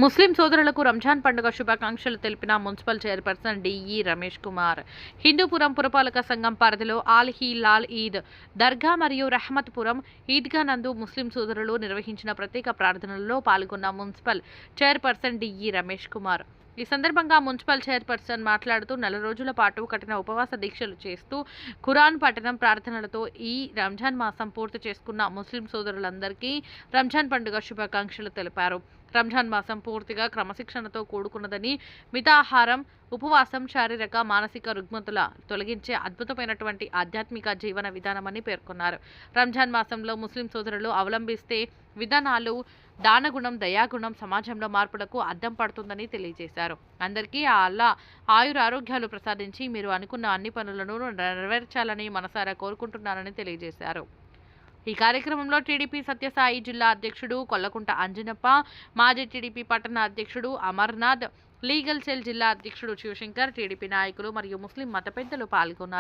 ముస్లిం సోదరులకు రంజాన్ పండుగ శుభాకాంక్షలు తెలిపిన municipal chairperson DE Ramesh Kumar. Hindupuram పురపాలక సంఘం పరిధిలో ఆల్ హిలాల్ ఈద్ దర్గా మరియు రహమత్పురం ఈద్గా నందు ముస్లిం సోదరులు నిర్వహించిన ప్రత్యేక ప్రార్థనలలో పాల్గొన్న municipal chairperson DE Ramesh Kumar. ఈ సందర్భంగా మున్సిపల్ చైర్పర్సన్ మాట్లాడుతూ, నెల రోజుల పాటు కఠిన ఉపవాస దీక్షలు చేస్తూ ఖురాన్ పఠనం ప్రార్థనలతో ఈ రంజాన్ మాసం పూర్తి చేసుకున్న ముస్లిం సోదరులందరికీ రంజాన్ పండుగ శుభాకాంక్షలు తెలిపారు. రంజాన్ మాసం పూర్తిగా క్రమశిక్షణతో కూడుకున్నదని, మితాహారం, ఉపవాసం శారీరక మానసిక రుగ్మతుల తొలగించే అద్భుతమైనటువంటి ఆధ్యాత్మిక జీవన విధానమని పేర్కొన్నారు. రంజాన్ మాసంలో ముస్లిం సోదరులు అవలంబిస్తే విధానాలు దానగుణం, దయాగుణం సమాజంలో మార్పులకు అద్దం పడుతుందని తెలియజేశారు. అందరికీ ఆ అల్లా ఆయురారోగ్యాలు ప్రసాదించి మీరు అనుకున్న అన్ని పనులను నెరవేర్చాలని మనసారా కోరుకుంటున్నానని తెలియజేశారు. ఈ కార్యక్రమంలో టీడీపీ సత్యసాయి జిల్లా అధ్యక్షుడు కొల్లకుంట అంజనప్ప, మాజీ టీడీపీ పట్టణ అధ్యక్షుడు అమర్నాథ్, లీగల్ సెల్ జిల్లా అధ్యక్షుడు శివశంకర్, టీడీపీ నాయకులు మరియు ముస్లిం మత పెద్దలు పాల్గొన్నారు.